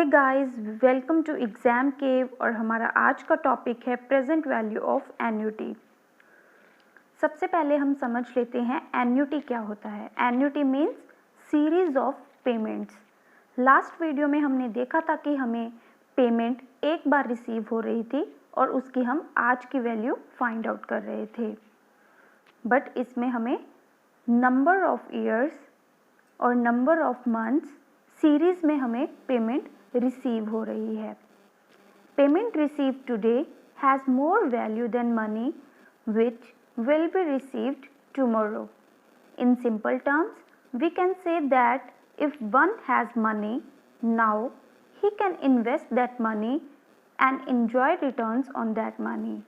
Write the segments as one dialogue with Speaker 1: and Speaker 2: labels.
Speaker 1: Hey guys, welcome to Exam Cave और हमारा आज का टॉपिक है प्रेजेंट वैल्यू ऑफ एन्युटी। सबसे पहले हम समझ लेते हैं एन्युटी क्या होता है। Annuity means series of payments. Last video में हमने देखा था कि हमें पेमेंट एक बार रिसीव हो रही थी और उसकी हम आज की वैल्यू फाइंड आउट कर रहे थे, बट इसमें हमें नंबर ऑफ ईयर्स और नंबर ऑफ मंथ्स सीरीज में हमें पेमेंट रिसीव हो रही है। Payment receive today has more value than money which will be received tomorrow. In simple terms, we can say that if one has money now, he can invest that money and enjoy returns on that money.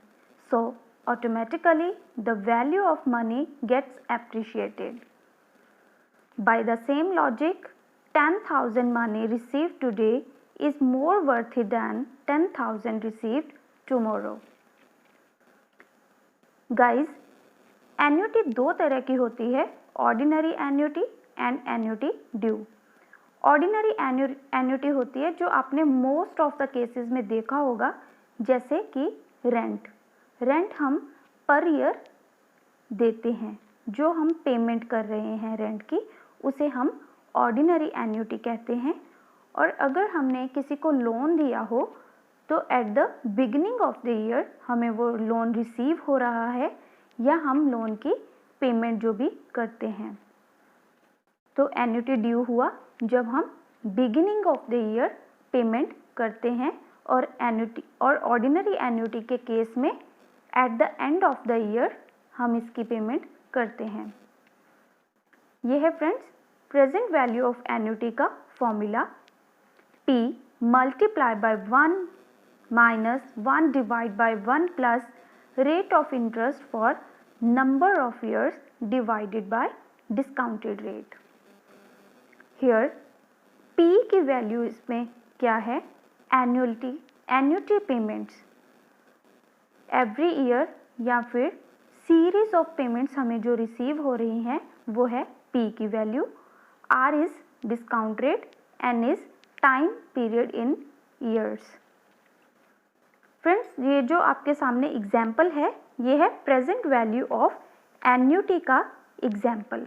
Speaker 1: So, automatically the value of money gets appreciated. By the same logic, 10,000 money received today is more worthy than 10,000 received tomorrow. Guys, annuity दो तरह की होती है, ordinary annuity and annuity due. Ordinary annuity होती है जो आपने most of the cases में देखा होगा, जैसे कि रेंट हम पर ईयर देते हैं। जो हम पेमेंट कर रहे हैं रेंट की, उसे हम ऑर्डिनरी एन्युटी कहते हैं। और अगर हमने किसी को लोन दिया हो तो at the beginning of the year हमें वो लोन रिसीव हो रहा है या हम लोन की पेमेंट जो भी करते हैं, तो एन्युटी ड्यू हुआ जब हम beginning of the year payment करते हैं। और एन्युटी और ऑर्डिनरी एन्युटी के केस में at the end of the year हम इसकी पेमेंट करते हैं। ये है friends present value of annuity का formula. P multiply by 1 minus 1 divide by 1 plus rate of interest for number of years divided by discounted rate. Here P की value इसमें क्या है? एन्युटी पेमेंट्स एवरी ईयर या फिर series of payments हमें जो receive हो रही हैं वो है P की value. R is discount rate, N is time period in years. Friends, ये जो आपके सामने एग्जाम्पल है ये है प्रेजेंट वैल्यू ऑफ एन्युटी का एग्जाम्पल।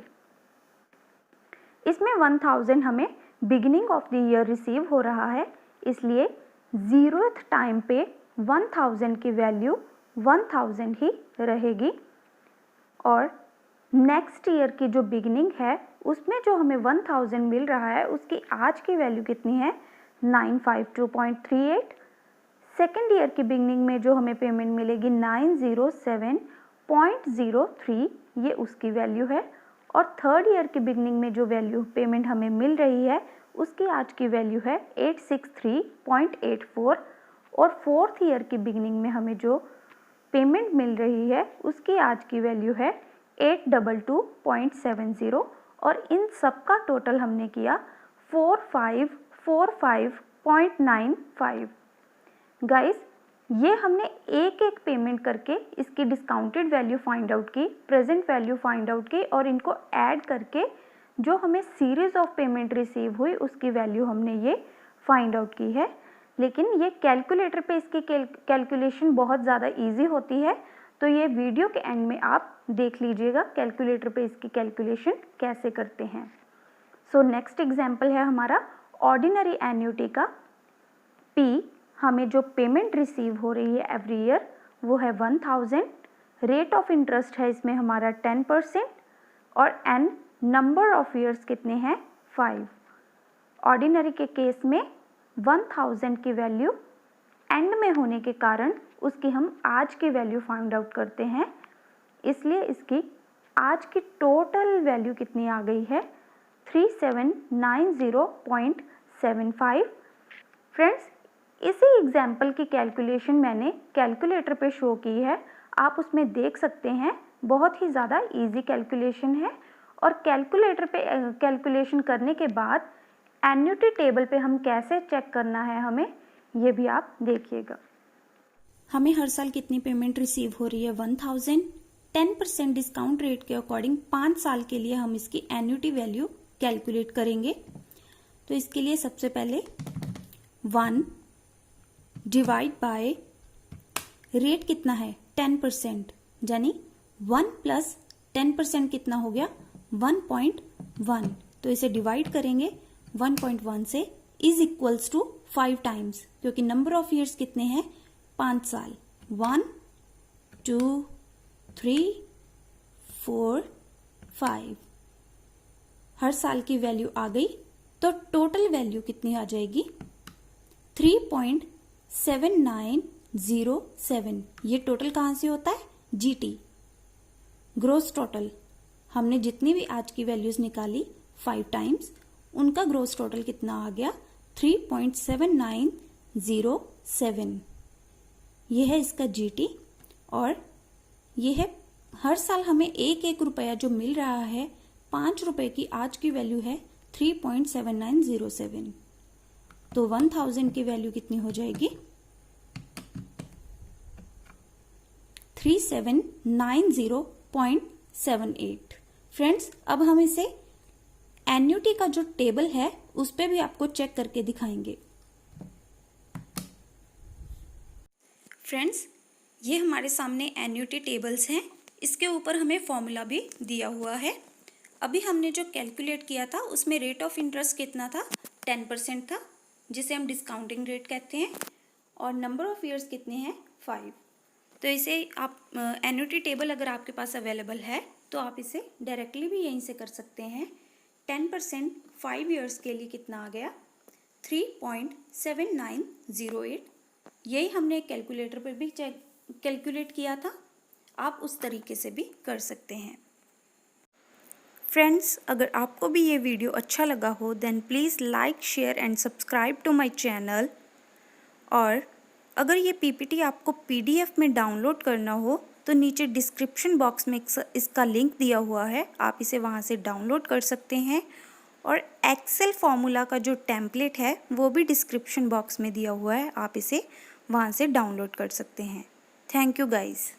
Speaker 1: इसमें 1000 हमें beginning of the year receive हो रहा है, इसलिए 0th टाइम पे 1000 की वैल्यू 1000 ही रहेगी। और नेक्स्ट ईयर की जो बिगिनिंग है उसमें जो हमें 1000 मिल रहा है उसकी आज की वैल्यू कितनी है? 952.38। सेकेंड ईयर की बिगनिंग में जो हमें पेमेंट मिलेगी 907.03, ये उसकी वैल्यू है। और थर्ड ईयर की बिगनिंग में जो वैल्यू पेमेंट हमें मिल रही है उसकी आज की वैल्यू है 863.84। और फोर्थ ईयर की बिगनिंग में हमें जो पेमेंट मिल रही है उसकी आज की वैल्यू है 822.70। और इन सब का टोटल हमने किया 4545.95। गाइस, ये हमने एक एक पेमेंट करके इसकी डिस्काउंटेड वैल्यू फाइंड आउट की, प्रेजेंट वैल्यू फाइंड आउट की और इनको ऐड करके जो हमें सीरीज ऑफ पेमेंट रिसीव हुई उसकी वैल्यू हमने ये फाइंड आउट की है। लेकिन ये कैलकुलेटर पे इसकी कैलकुलेशन बहुत ज़्यादा इजी होती है, तो ये वीडियो के एंड में आप देख लीजिएगा कैलकुलेटर पे इसकी कैलकुलेशन कैसे करते हैं। सो नेक्स्ट एग्जाम्पल है हमारा ऑर्डिनरी एन्युटी का। P हमें जो पेमेंट रिसीव हो रही है एवरी ईयर वो है 1000। रेट ऑफ इंटरेस्ट है इसमें हमारा 10% और N नंबर ऑफ ईयर्स कितने हैं? 5। ऑर्डिनरी के केस में 1000 की वैल्यू एंड में होने के कारण उसकी हम आज की वैल्यू फाइंड आउट करते हैं, इसलिए इसकी आज की टोटल वैल्यू कितनी आ गई है? 3790.75। फ्रेंड्स, इसी एग्जाम्पल की कैलकुलेशन मैंने कैलकुलेटर पे शो की है, आप उसमें देख सकते हैं। बहुत ही ज़्यादा इजी कैलकुलेशन है और कैलकुलेटर पे कैलकुलेशन करने के बाद एन्युटी टेबल पे हम कैसे चेक करना है हमें, ये भी आप देखिएगा।
Speaker 2: हमें हर साल कितनी पेमेंट रिसीव हो रही है? 1000। 10% डिस्काउंट रेट के अकॉर्डिंग 5 साल के लिए हम इसकी एन्युटी वैल्यू कैलकुलेट करेंगे। तो इसके लिए सबसे पहले 1 डिवाइड बाय रेट कितना है 10%, यानी 1 प्लस 10% कितना हो गया 1.1। तो इसे डिवाइड करेंगे 1.1 से, इज इक्वल्स टू 5 टाइम्स, क्योंकि नंबर ऑफ ईयर्स कितने हैं 5 साल। 1 2 3 4 5, हर साल की वैल्यू आ गई, तो टोटल वैल्यू कितनी आ जाएगी 3.7907। ये टोटल कहां से होता है जीटी, ग्रोस टोटल। हमने जितनी भी आज की वैल्यूज निकाली 5 टाइम्स, उनका ग्रोस टोटल कितना आ गया 3.7907। ये है इसका जीटी, और ये है हर साल हमें एक रुपया जो मिल रहा है, 5 रुपए की आज की वैल्यू है 3.7907। तो 1000 की वैल्यू कितनी हो जाएगी 3790.78। फ्रेंड्स, अब हम इसे एन्युटी का जो टेबल है उस पे भी आपको चेक करके दिखाएंगे। फ्रेंड्स, ये हमारे सामने एन्युटी टेबल्स हैं, इसके ऊपर हमें फॉर्मूला भी दिया हुआ है। अभी हमने जो कैलकुलेट किया था उसमें रेट ऑफ इंटरेस्ट कितना था 10% था, जिसे हम डिस्काउंटिंग रेट कहते हैं, और नंबर ऑफ ईयर्स कितने हैं 5। तो इसे आप एन्युटी टेबल अगर आपके पास अवेलेबल है तो आप इसे डायरेक्टली भी यहीं से कर सकते हैं। 10% 5 ईयर्स के लिए कितना आ गया 3.7908। यही हमने कैलकुलेटर पर भी कैलकुलेट किया था, आप उस तरीके से भी कर सकते हैं। फ्रेंड्स, अगर आपको भी ये वीडियो अच्छा लगा हो then please like share and subscribe to my channel. और अगर ये पीपीटी आपको पीडीएफ में डाउनलोड करना हो तो नीचे डिस्क्रिप्शन बॉक्स में इसका लिंक दिया हुआ है, आप इसे वहाँ से डाउनलोड कर सकते हैं। और एक्सेल फॉर्मूला का जो टेम्पलेट है वो भी डिस्क्रिप्शन बॉक्स में दिया हुआ है, आप इसे वहाँ से डाउनलोड कर सकते हैं। Thank you guys.